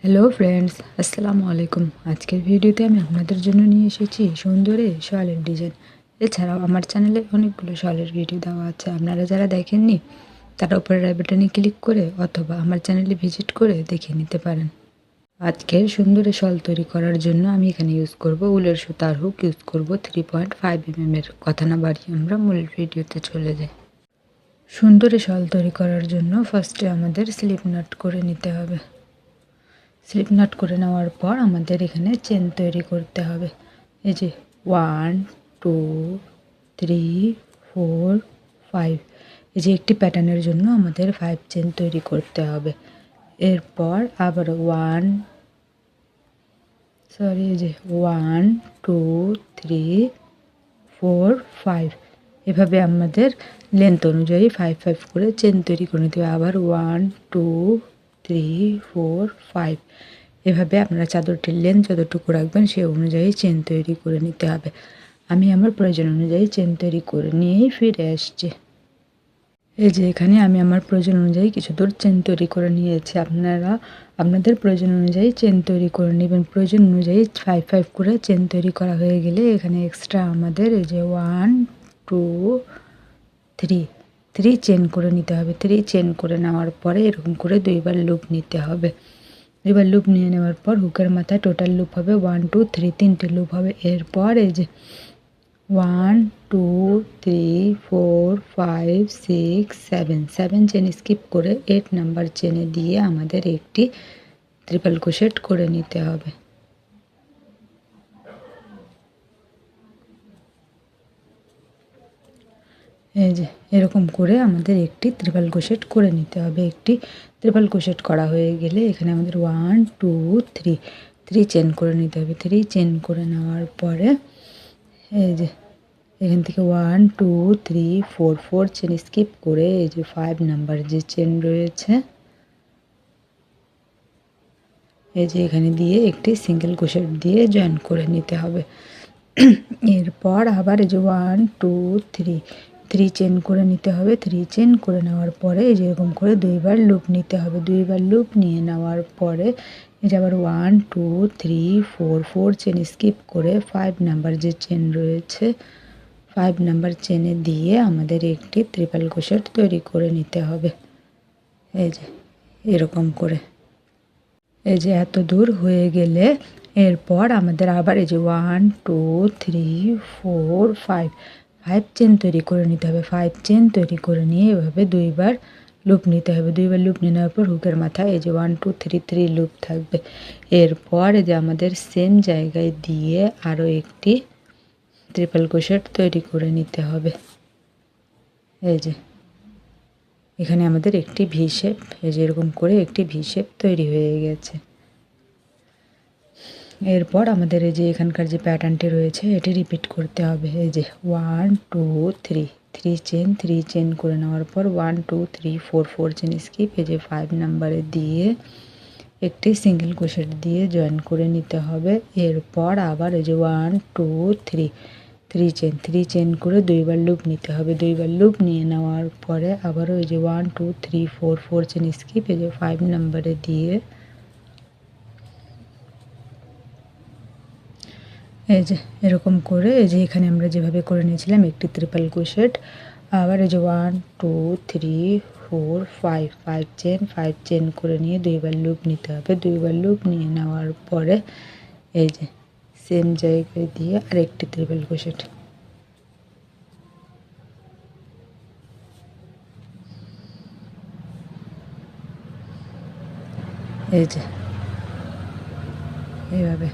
Hello friends, আসসালামু আলাইকুম। আজকের ভিডিওতে আমি আপনাদের জন্য নিয়ে এসেছি সুন্দরী শলের ডিজাইন। এছাড়াও আমার চ্যানেলে অনেকগুলো শলের ভিডিও দেওয়া আছে, আপনারা যারা দেখেননি তারা উপরে আই বাটনে ক্লিক করে অথবা আমার চ্যানেলে ভিজিট করে দেখে নিতে পারেন। আজকের সুন্দরী শল তৈরি করার জন্য আমি এখানে ইউজ করব উলের সুতার হুক, ইউজ করব 3.5 mm এর। কথা না বাড়িয়ে আমরা মূল ভিডিওতে চলে যাই। সুন্দরী শল তৈরি করার জন্য ফার্স্টে আমাদের স্লিপ নাট করে নিতে হবে। স্লিপ নাট করে নেওয়ার পর আমাদের এখানে চেন তৈরি করতে হবে। এই যে 1 2 3 4 5, এই যে একটি প্যাটার্নের জন্য আমাদের 5 চেন তৈরি করতে হবে। এরপর আবার 1 2 3 4 5, এভাবে আমাদের লেন্থ অনুযায়ী 5 5 করে চেন তৈরি করে নিতে হবে। আবার 1 2 3 4 5, এভাবে আপনারা চাদরটির লেন্থ যতটুকু রাখবেন সেই অনুযায়ী চেন তৈরি করে নিতে হবে। আমি আমার প্রয়োজন অনুযায়ী চেন তৈরি করে নিয়েই ফিরে আসছি। এই যে এখানে আমি আমার প্রয়োজন অনুযায়ী কিছু দূর চেন তৈরি করে নিয়েছি। আপনারা আপনাদের প্রয়োজন অনুযায়ী চেন তৈরি করে নেবেন। প্রয়োজন অনুযায়ী 5 5 করে চেন তৈরি করা হয়ে গেলে এখানে এক্সট্রা আমাদের এই যে 1 2 3 চেন করে নিতে হবে। 3 চেন করে নেওয়ার পরে এরকম করে দুইবার লুপ নিতে হবে। এবার লুপ নিয়ে নেওয়ার পর হুকের মাথায় টোটাল লুপ হবে 1 2 3, 3টে লুপ হবে। এরপর এই যে 1 2 3 4 5 6 7 চেন স্কিপ করে 8 নাম্বার চেনে দিয়ে আমাদের একটি ট্রিপল ক্রোশেট করে নিতে হবে। এই যে এরকম করে আমাদের একটি ট্রিপল ক্রোশেট করে নিতে হবে। একটি ট্রিপল ক্রোশেট করা হয়ে গেলে এখানে আমাদের 1 2 3 চেন করে নিতে হবে। 3 চেন করে নেওয়ার পরে এই যে এখান থেকে 1 2 3 4 চেন স্কিপ করে এই যে 5 নাম্বার যে চেন রয়েছে এই যে এখানে দিয়ে একটি সিঙ্গেল ক্রোশেট দিয়ে জয়েন করে নিতে হবে। এরপর আবার এই যে 1 2 3 চেন করে নিতে হবে। 3 চেন করে নেওয়ার পরে এই যে এরকম করে দুইবার লুপ নিতে হবে। দুইবার লুপ নিয়ে নেওয়ার পরে এই যে আবার 1 2 3 4 চেন স্কিপ করে 5 নাম্বার যে চেন রয়েছে 5 নাম্বার চেনে দিয়ে আমাদের একটি ট্রিপল ক্রোশেট তৈরি করে নিতে হবে। এই যে এরকম করে এই যে এত দূর হয়ে গেলে এরপর আমাদের আবার এই যে 1 2 3 4 5 চেন তৈরি করে নিতে হবে। 5 চেন তৈরি করে নিয়ে এভাবে দুইবার লুপ নিতে হবে। দুইবার লুপ নিয়ে নেওয়ার পর হুকের মাথায় এই যে 1 2 3 লুপ থাকবে। এরপর এই যে আমাদের সেম জায়গায় দিয়ে আরও একটি ট্রিপল ক্রোশেট তৈরি করে নিতে হবে। এই যে এখানে আমাদের একটি ভি শেপ, এই যে এরকম করে একটি ভি শেপ তৈরি হয়ে গেছে। এরপর আমাদের এই যে এখানকার যে প্যাটার্নটি রয়েছে এটি রিপিট করতে হবে। এই যে 1 2 3 চেন করে নেওয়ার পর 1 2 3 4 চেন স্কিপ এই যে 5 নাম্বারে দিয়ে একটি সিঙ্গেল ক্রোশেট দিয়ে জয়েন করে নিতে হবে। এরপর আবার এই যে 1 2 3 চেন করে দুইবার লুপ নিতে হবে। দুইবার লুপ নিয়ে নেওয়ার পরে আবারও এই যে 1 2 3 4 চেন স্কিপ এই যে 5 নাম্বারে দিয়ে এই যে এরকম করে এই যে এখানে আমরা যেভাবে করে নিয়েছিলাম একটি ট্রিপল ক্রোশেট। আবার এই যে 1 2 3 4 5 চেন করে নিয়ে দুইবার লুপ নিতে হবে। দুইবার লুপ নিয়ে নেওয়ার পরে এই যে সেম জায়গায় দিয়ে আরেকটি ট্রিপল ক্রোশেট। এই যে এইভাবে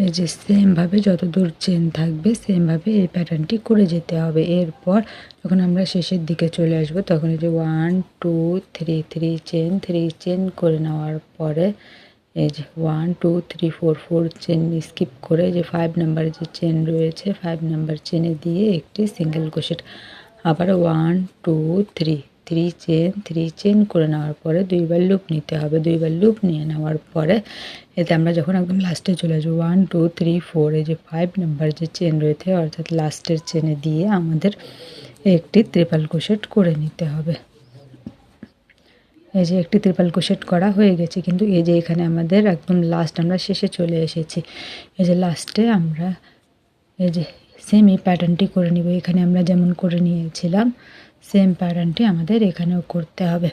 এই যে সেমভাবে যত দূর চেন থাকবে সেমভাবে এই প্যাটার্নটি করে যেতে হবে। এরপর যখন আমরা শেষের দিকে চলে আসবো তখন এই যে 1 2 3 চেন করে নেওয়ার পরে এই যে 1 2 3 4 চেন স্কিপ করে যে 5 নাম্বার যে চেন রয়েছে 5 নাম্বার চেনে দিয়ে একটি সিঙ্গেল ক্রোশেট। আবার 1 2 3 চেন করে নেওয়ার পরে দুইবার লুপ নিতে হবে। দুইবার লুপ নিয়ে নেওয়ার পরে এতে আমরা যখন একদম লাস্টে চলে আসবো 1 2 3 4 এই যে 5 নাম্বার যে চেন রয়েছে অর্থাৎ লাস্টের চেনে দিয়ে আমাদের একটি ট্রিপল ক্রোশেট করে নিতে হবে। এই যে একটি ট্রিপল ক্রোশেট করা হয়ে গেছে, কিন্তু এই যে এখানে আমাদের একদম লাস্ট আমরা শেষে চলে এসেছি। এই যে লাস্টে আমরা এই যে সেম এই প্যাটার্নটি করে নিব। এখানে আমরা যেমন করে নিয়েছিলাম সেম প্যাটার্নটি আমাদের এখানেও করতে হবে।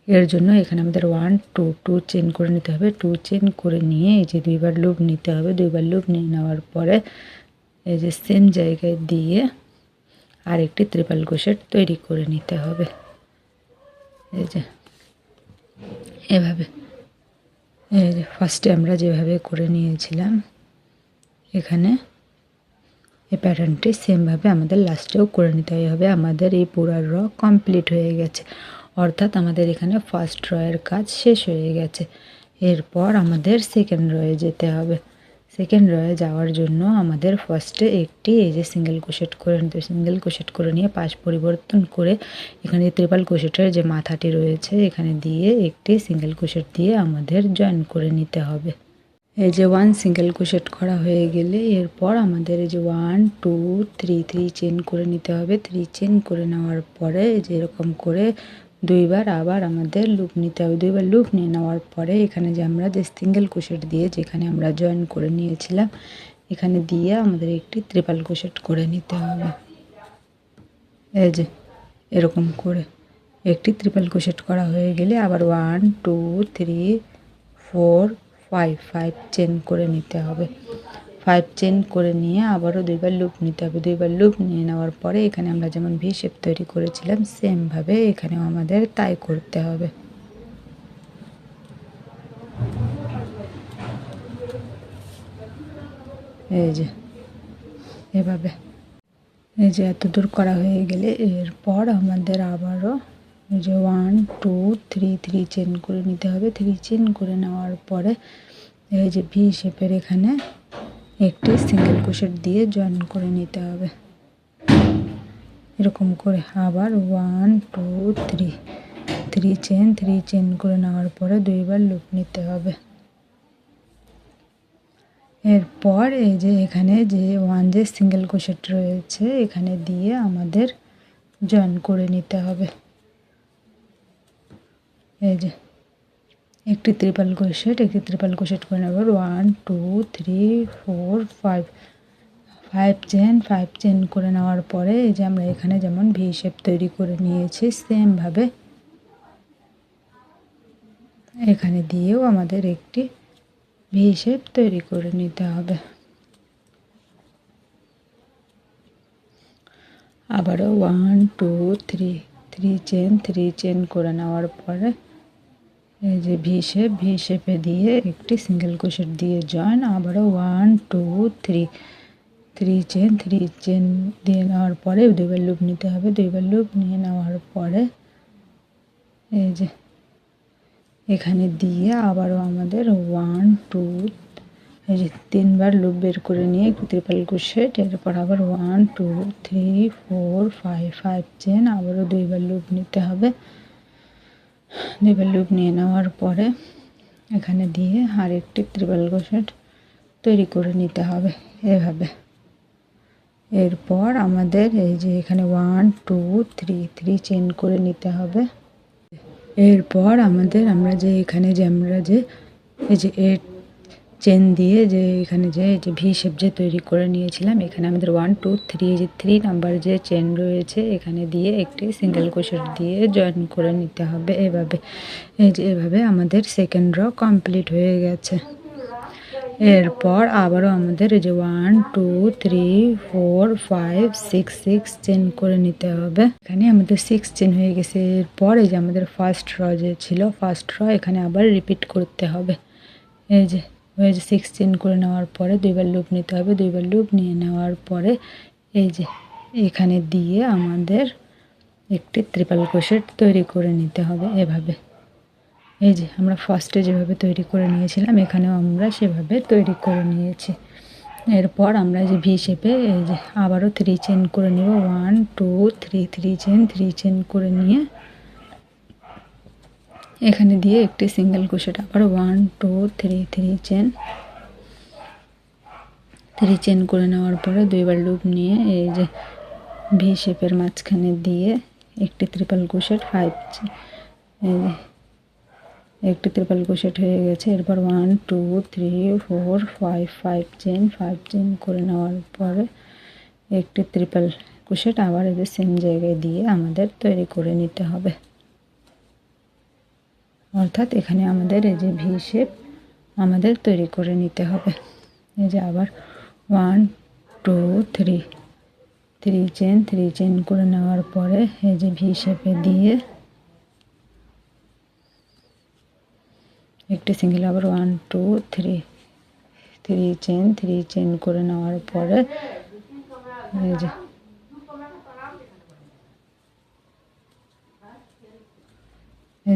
এর জন্য এখানে আমাদের 1 2 2 চেন করে নিতে হবে। 2 চেন করে নিয়ে এই যে দুইবার লুপ নিতে হবে। দুইবার লুপ নিয়ে নেওয়ার পরে এই যে সেম জায়গায় দিয়ে আর একটি ট্রিপল ক্রোশেট তৈরি করে নিতে হবে। এই যে এভাবে, এই যে ফার্স্টে আমরা যেভাবে করে নিয়েছিলাম এখানে এই প্যাটার্নটি সেমভাবে আমাদের লাস্টেও করে নিতে হবে। আমাদের এই পুরো র কমপ্লিট হয়ে গেছে, অর্থাৎ আমাদের এখানে ফার্স্ট রয়ের কাজ শেষ হয়ে গেছে। এরপর আমাদের সেকেন্ড রয়ে যেতে হবে। সেকেন্ড রয়ে যাওয়ার জন্য আমাদের ফার্স্টে একটি এই যে সিঙ্গেল ক্রোশেট করে নিতে হবে। সিঙ্গেল ক্রোশেট করে নিয়ে পাশ পরিবর্তন করে এখানে ট্রিপল ক্রোশেটের যে মাথাটি রয়েছে এখানে দিয়ে একটি সিঙ্গেল ক্রোশেট দিয়ে আমাদের জয়েন করে নিতে হবে। এই যে 1 সিঙ্গেল ক্রোশেট করা হয়ে গেলে এরপর আমাদের এই যে 1 2 3 3 চেন করে নিতে হবে। 3 চেন করে নেওয়ার পরে এই যে এরকম করে দুইবার আবার আমাদের লুপ নিতে হবে। দুইবার লুপ নিয়ে নেওয়ার পরে এখানে যে আমরা যে সিঙ্গেল ক্রোশেট দিয়ে যেখানে আমরা জয়েন করে নিয়েছিলাম এখানে দিয়ে আমাদের একটি ট্রিপল ক্রোশেট করে নিতে হবে। এই যে এরকম করে একটি ট্রিপল ক্রোশেট করা হয়ে গেলে আবার 1 2 3 4 5 চেন করে নিতে হবে। 5 চেন করে নিয়ে আবারও দুইবার লুপ নিতে হবে। দুইবার লুপ নিয়ে নেওয়ার পরে এখানে আমরা যেমন ভি শেপ তৈরি করেছিলাম সেমভাবে এখানেও আমাদের তাই করতে হবে। এই যে এভাবে, এই যে এতদূর করা হয়ে গেলে এরপর আমাদের আবারও এই যে 1 2 3 3 চেন করে নিতে হবে। 3 চেন করে নেওয়ার পরে এই যে ভি শেপের এখানে একটি সিঙ্গেল ক্রোশেট দিয়ে জয়েন করে নিতে হবে। এরকম করে আবার 1 2 3 3 চেন করে নেওয়ার পরে দুইবার লুপ নিতে হবে। এরপর এই যে এখানে যে 1 যে সিঙ্গেল ক্রোশেট রয়েছে এখানে দিয়ে আমাদের জয়েন করে নিতে হবে। এই যে একটি ট্রিপল ক্রোশেট করে নেব। 1 2 3 4 5 চেন করে নেওয়ার পরে এই যে আমরা এখানে যেমন ভি শেপ তৈরি করে নিয়েছি সেমভাবে এখানে দিয়েও আমাদের একটি ভি শেপ তৈরি করে নিতে হবে। আবারও 1 2 3 চেন করে নেওয়ার পরে এই যে ভি শেপে দিয়ে একটি সিঙ্গেল ক্রোশেট দিয়ে জয়েন। আবারও 1 2 3 চেন দিয়ে নেওয়ার পরে দুইবার লুপ নিতে হবে। দুইবার লুপ নিয়ে নেওয়ার পরে এই যে এখানে দিয়ে আবারও আমাদের 1 2 এই যে তিনবার লুপ বের করে নিয়ে একটু ট্রিপল ক্রোশেট, এরপর আবার 1 2 3 4 5 চেন আবারও দুইবার লুপ নিতে হবে। দুইবার লুপ নিয়ে নেওয়ার পরে এখানে দিয়ে আর একটি ট্রিপল ক্রোশেট তৈরি করে নিতে হবে এভাবে। এরপর আমাদের এই যে এখানে 1 2 3 চেন করে নিতে হবে। এরপর আমরা যে এখানে যে আমরা যে এই যে 8 চেন দিয়ে যে এখানে যে এই যে ভি শেপ যে তৈরি করে নিয়েছিলাম এখানে আমাদের 1 2 3 এই যে 3 নাম্বার যে চেন রয়েছে এখানে দিয়ে একটি সিঙ্গেল ক্রোশেট দিয়ে জয়েন করে নিতে হবে এভাবে। এই যে এভাবে আমাদের সেকেন্ড র কমপ্লিট হয়ে গেছে। এরপর আবারও আমাদের এই যে 1 2 3 4 5 6 চেন করে নিতে হবে। এখানে আমাদের 6 চেন হয়ে গেছে। এরপর এই যে আমাদের ফার্স্ট র যে ছিল ফার্স্ট র এখানে আবার রিপিট করতে হবে। এই যে 6 চেন করে নেওয়ার পরে দুইবার লুপ নিতে হবে। দুইবার লুপ নিয়ে নেওয়ার পরে এই যে এখানে দিয়ে আমাদের একটি ট্রিপল ক্রোশেট তৈরি করে নিতে হবে এভাবে। এই যে আমরা ফার্স্টে যেভাবে তৈরি করে নিয়েছিলাম এখানেও আমরা সেভাবে তৈরি করে নিয়েছি। এরপর আমরা যে ভি শেপে এই যে আবারও 3 চেন করে নিব। 1 2 3 চেন করে নিয়ে এখানে দিয়ে একটি সিঙ্গেল ক্রোশেট আবার 1 2 3 চেন করে নেওয়ার পরে দুইবার লুপ নিয়ে এই যে ভি শেপের মাঝখানে দিয়ে একটি ট্রিপল ক্রোশেট 5 একটি ট্রিপল ক্রোশেট হয়ে গেছে। এরপর 1 2 3 4 5 5 চেন করে নেওয়ার পরে একটি ট্রিপল ক্রোশেট আবার এই যে সেম জায়গায় দিয়ে আমাদের তৈরি করে নিতে হবে। অর্থাৎ এখানে আমাদের এই যে ভি শেপ আমাদের তৈরি করে নিতে হবে। এই যে আবার 1 2 3 চেন করে নেওয়ার পরে এই যে ভি শেপে দিয়ে একটি সিঙ্গেল, আবার 1 2 3 চেন করে নেওয়ার পরে এই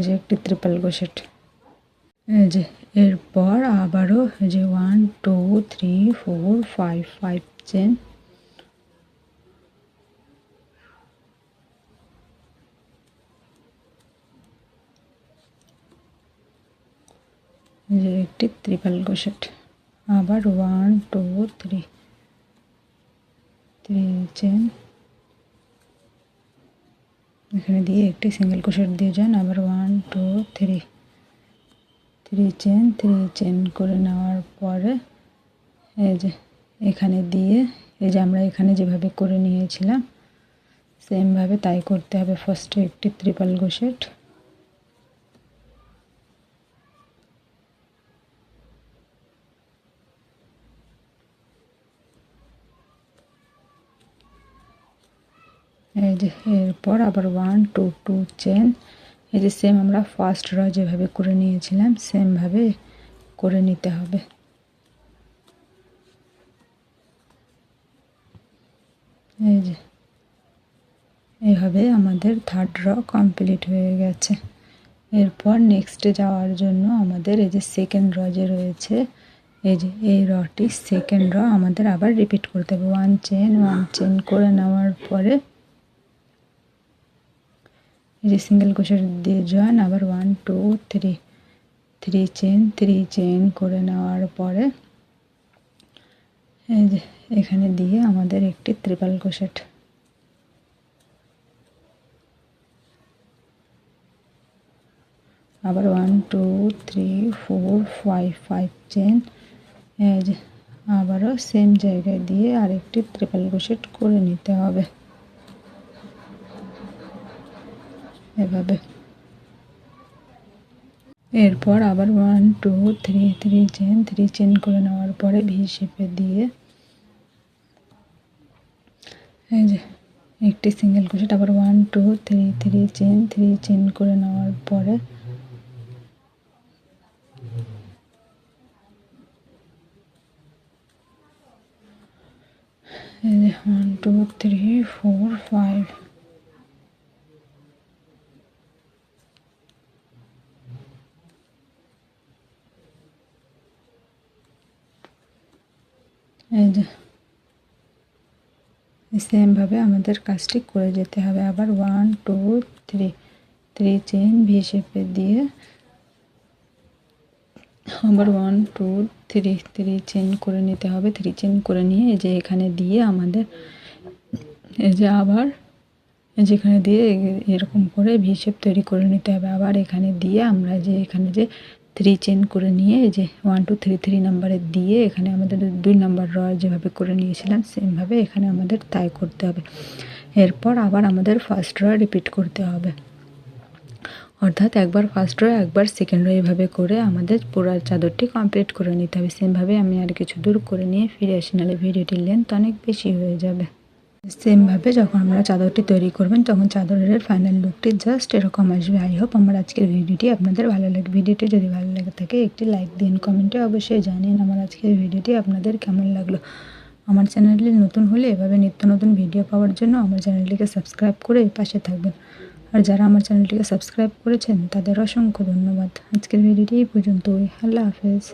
যে একটি ট্রিপল ক্রোশেট। এই যে এরপর আবারও এই যে 1 2 3 4 5 5 চেন, যে একটি ট্রিপল ক্রোশেট, আবার 1 2 3 চেন এখানে দিয়ে একটি সিঙ্গেল ক্রোশেট দিয়ে যান, আবার 1 2 3 চেন করে নেওয়ার পরে এই যে এখানে দিয়ে এই যে আমরা এখানে যেভাবে করে নিয়েছিলাম সেমভাবে তাই করতে হবে। ফার্স্টে একটি ট্রিপল ক্রোশেট, এই যে এরপর আবার 1 2 2 চেন, এই যে সেম আমরা ফার্স্ট র যেভাবে করে নিয়েছিলাম সেমভাবে করে নিতে হবে। এই যে এইভাবে আমাদের থার্ড র কমপ্লিট হয়ে গেছে। এরপর নেক্সটে যাওয়ার জন্য আমাদের এই যে সেকেন্ড র যে রয়েছে এই যে এই রটি সেকেন্ড র আমাদের আবার রিপিট করতে হবে। 1 চেন করে নেওয়ার পরে এই যে সিঙ্গেল ক্রোশেট দিয়ে জয়েন, আবার 1 2 3 চেন করে নেওয়ার পরে এই যে এখানে দিয়ে আমাদের একটি ট্রিপল ক্রোশেট, আবার 1 2 3 4 5 5 চেন, এই যে আবারও সেম জায়গায় দিয়ে আরেকটি ট্রিপল ক্রোশেট করে নিতে হবে এভাবে। এরপর আবার 1 2 3 চেন করে নেওয়ার পরে ভি শেপে দিয়ে এই যে একটি সিঙ্গেল ক্রোশেট, আবার 1 2 3 চেন করে নেওয়ার পরে এই যে 1 2 3 4 5 এই যে সেমভাবে আমাদের কাজটি করে যেতে হবে। আবার 1 2 3 চেন ভি শেপে দিয়ে আবার 1 2 3 চেন করে নিতে হবে। 3 চেন করে নিয়ে এই যে এখানে দিয়ে আমাদের এই যে আবার যেখানে দিয়ে এরকম করে ভি শেপ তৈরি করে নিতে হবে। আবার এখানে দিয়ে আমরা যে এখানে যে 3 চেন করে নিয়ে এই যে 1 2 3 নাম্বারে দিয়ে এখানে আমাদের 2 নাম্বার র যেভাবে করে নিয়েছিলাম সেমভাবে এখানে আমাদের তাই করতে হবে। এরপর আবার আমাদের ফার্স্ট র রিপিট করতে হবে, অর্থাৎ একবার ফার্স্ট র একবার সেকেন্ড র এভাবে করে আমাদের পুরো চাদরটি কমপ্লিট করে নিতে হবে। সেমভাবে আমি আর কিছু দূর করে নিয়ে ফিরে আসি, নাহলে ভিডিওটির লেন্থ অনেক বেশি হয়ে যাবে। সেমভাবে যখন আমরা চাদরটি তৈরি করবেন তখন চাদরের ফাইনাল লুকটি জাস্ট এরকম আসবে। আই হোপ আমার আজকের ভিডিওটি আপনাদের ভালো লাগে। ভিডিওটি যদি ভালো লাগে থাকে একটি লাইক দিন, কমেন্টে অবশ্যই জানিন আমার আজকের ভিডিওটি আপনাদের কেমন লাগলো। আমার চ্যানেলে নতুন হলে এভাবে নিত্য নতুন ভিডিও পাওয়ার জন্য আমার চ্যানেলটিকে সাবস্ক্রাইব করে পাশে থাকবেন। আর যারা আমার চ্যানেলটিকে সাবস্ক্রাইব করেছেন তাদের অসংখ্য ধন্যবাদ। আজকের ভিডিওটি এই পর্যন্তই। আল্লাহ হাফেজ।